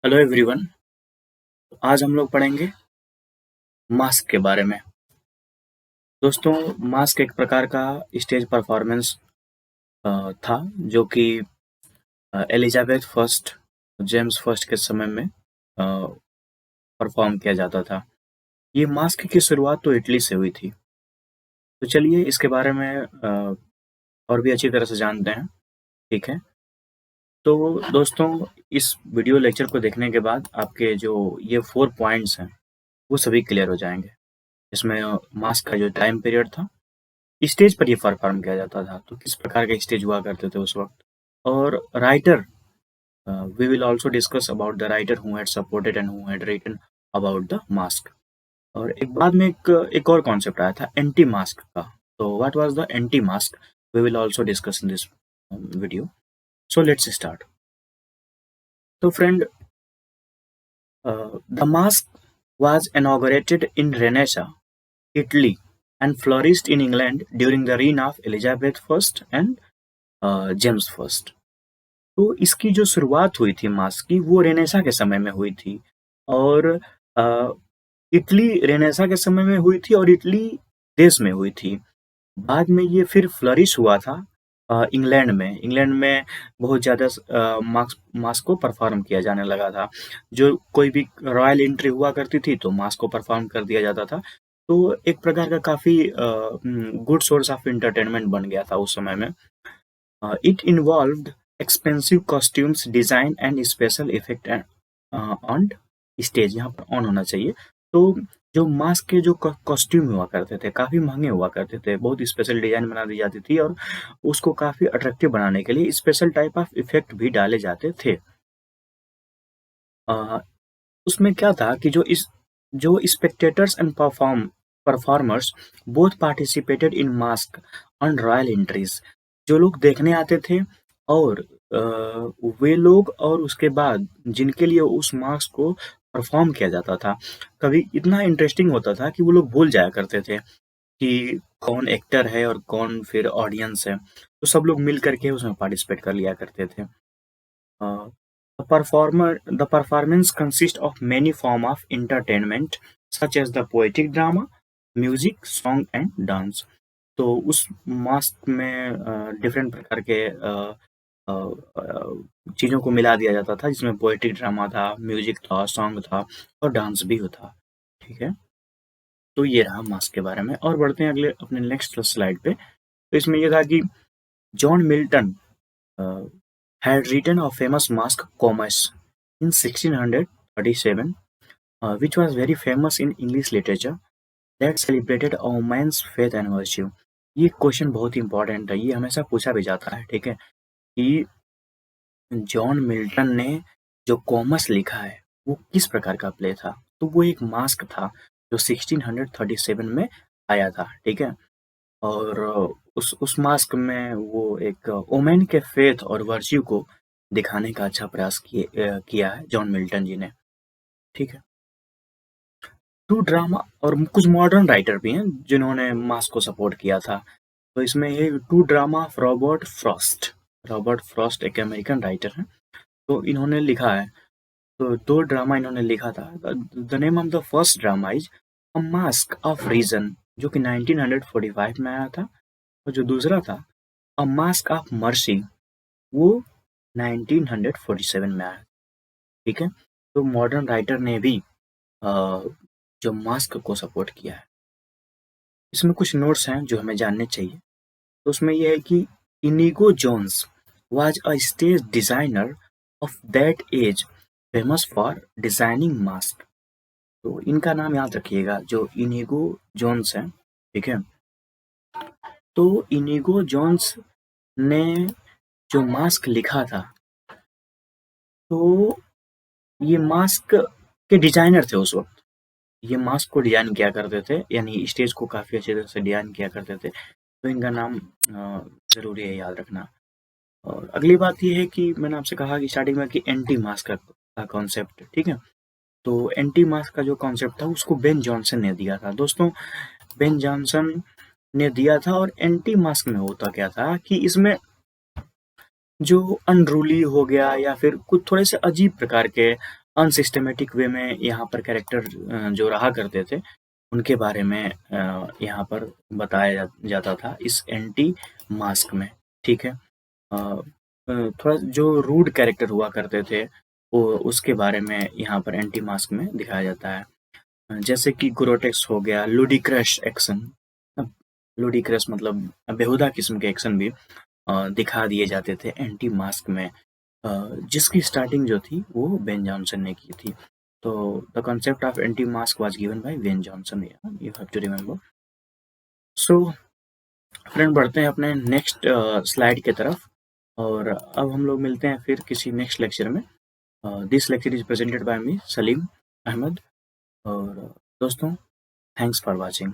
Hello everyone. आज हम लोग पढ़ेंगे मास्क के बारे में। दोस्तों, मास्क एक प्रकार का स्टेज परफॉर्मेंस था जो कि एलिजाबेथ फर्स्ट, जेम्स फर्स्ट के समय में परफॉर्म किया जाता था। ये मास्क की शुरुआत तो इटली से हुई थी। तो चलिए इसके बारे में और भी अच्छी तरह से जानते हैं। ठीक है। तो दोस्तों, इस वीडियो लेक्चर को देखने के बाद आपके जो ये 4 पॉइंट्स हैं वो सभी क्लियर हो जाएंगे। इसमें मास्क का जो टाइम पीरियड था, स्टेज पर ये परफॉर्म किया जाता था, तो किस प्रकार के स्टेज हुआ करते थे उस वक़्त। और writer, we will also discuss about the writer who had supported and who had written about the mask. और एक बाद में एक और कॉन्सेप्ट आया था एंटी मास्क का। तो what was the anti mask, we will also discuss in this video. So let's start. तो friend, the mask was inaugurated in Renaissance, Italy, and flourished in England during the reign of Elizabeth I and James first. तो इसकी जो शुरुआत हुई थी mask की, वो Renaissance के समय में हुई थी। और अ, इटली रेनेसा के समय में हुई थी और इटली देश में हुई थी। बाद में ये फिर फ्लरिश हुआ था इंग्लैंड में। इंग्लैंड में बहुत ज़्यादा मास्क मास्क को परफॉर्म किया जाने लगा था। जो कोई भी रॉयल एंट्री हुआ करती थी तो मास्क को परफॉर्म कर दिया जाता था। तो एक प्रकार का काफ़ी गुड सोर्स ऑफ एंटरटेनमेंट बन गया था उस समय में। It involved expensive costumes, design and special effect on stage। यहाँ पर ऑन होना चाहिए। तो जो मास्क के जो कॉस्ट्यूम हुआ करते थे काफ़ी महंगे हुआ करते थे, बहुत स्पेशल डिज़ाइन बना दी जाती थी और उसको काफ़ी अट्रैक्टिव बनाने के लिए स्पेशल टाइप ऑफ इफेक्ट भी डाले जाते थे। अ, उसमें क्या था कि जो spectators and performers both participated in mask on royal entries. जो लोग देखने आते थे और वे लोग और उसके बाद जिनके लिए उस मास्क को परफॉर्म किया जाता था, कभी इतना इंटरेस्टिंग होता था कि वो लोग भूल जाया करते थे कि कौन एक्टर है और कौन फिर ऑडियंस है। तो सब लोग मिल करके उसमें पार्टिसिपेट कर लिया करते थे। The performance consists of many forms of entertainment such as the poetic drama, music, song and dance। तो उस मास्क में डिफरेंट प्रकार के चीज़ों को मिला दिया जाता था, जिसमें पोएटिक ड्रामा था, म्यूजिक था, सॉन्ग था और डांस भी होता। ठीक है। तो ये रहा मास्क के बारे में। और बढ़ते हैं अगले अपने नेक्स्ट स्लाइड पे। तो इसमें ये था कि John Milton had written a famous mask Comus in 1637, which was very famous in English literature that celebrated a woman's faith and virtue। ये क्वेश्चन बहुत इंपॉर्टेंट है, ये हमेशा पूछा भी जाता है। ठीक है, कि जॉन मिल्टन ने जो कॉमस लिखा है वो किस प्रकार का प्ले था। तो वो एक मास्क था जो 1637 में आया था। ठीक है। और उस मास्क में वो एक वुमेन के फेथ और वर्च्यू को दिखाने का अच्छा प्रयास किया है जॉन मिल्टन जी ने। ठीक है। टू ड्रामा और कुछ मॉडर्न राइटर भी हैं जिन्होंने मास्क को सपोर्ट किया था। तो इसमें ये two drama of Robert Frost. Robert Frost एक अमेरिकन राइटर हैं। तो इन्होंने लिखा है, तो 2 ड्रामा इन्होंने लिखा था। The name of the first drama is a mask of reason, जो कि 1945 में आया था। और जो दूसरा था अ मास्क ऑफ मर्सी, वो 1947 में आया। ठीक है। तो मॉडर्न राइटर ने भी जो मास्क को सपोर्ट किया है। इसमें कुछ नोट्स हैं जो हमें जानने चाहिए। तो उसमें यह है कि Inigo Jones was a stage designer of that age, famous for designing mask. तो इनका नाम याद रखिएगा, जो इनिगो जोन्स हैं। ठीक है। तो इनिगो जोन्स ने जो मास्क लिखा था, तो ये मास्क के डिजाइनर थे उस वक्त। ये मास्क को डिजाइन किया करते थे, यानी स्टेज को काफी अच्छी तरह से डिजाइन किया करते थे। तो इनका नाम जरूरी है याद रखना। और अगली बात ये है कि मैंने आपसे कहा कि स्टार्टिंग में कि एंटी मास्क का कॉन्सेप्ट। ठीक है। तो एंटी मास्क का जो कॉन्सेप्ट था उसको बेन जॉनसन ने दिया था। दोस्तों, बेन जॉनसन ने दिया था। और एंटी मास्क में होता क्या था कि इसमें जो अनरूली हो गया या फिर कुछ थोड़े से अजीब प्रकार के अनसिस्टमैटिक वे में यहाँ पर कैरेक्टर जो रहा करते थे, उनके बारे में यहाँ पर बताया जाता था इस एंटी मास्क में, ठीक है? थोड़ा जो रूड कैरेक्टर हुआ करते थे, वो उसके बारे में यहाँ पर एंटी मास्क में दिखाया जाता है। जैसे कि ग्रोटेस्क हो गया, लुडिक्रस एक्शन, लुडिक्रस मतलब बेहुदा किस्म के एक्शन भी दिखा दिए जाते थे एंटी मास्क में, जिसकी स्टार्टिंग जो थी वो बेन जॉनसन ने की थी। तो the concept of anti mask was given by Ben Jonson, you have to remember. So friend, बढ़ते हैं अपने नेक्स्ट स्लाइड की तरफ, और अब हम लोग मिलते हैं फिर किसी नेक्स्ट लेक्चर में। This lecture is presented by me Salim Ahmad, और दोस्तों, थैंक्स फॉर वॉचिंग।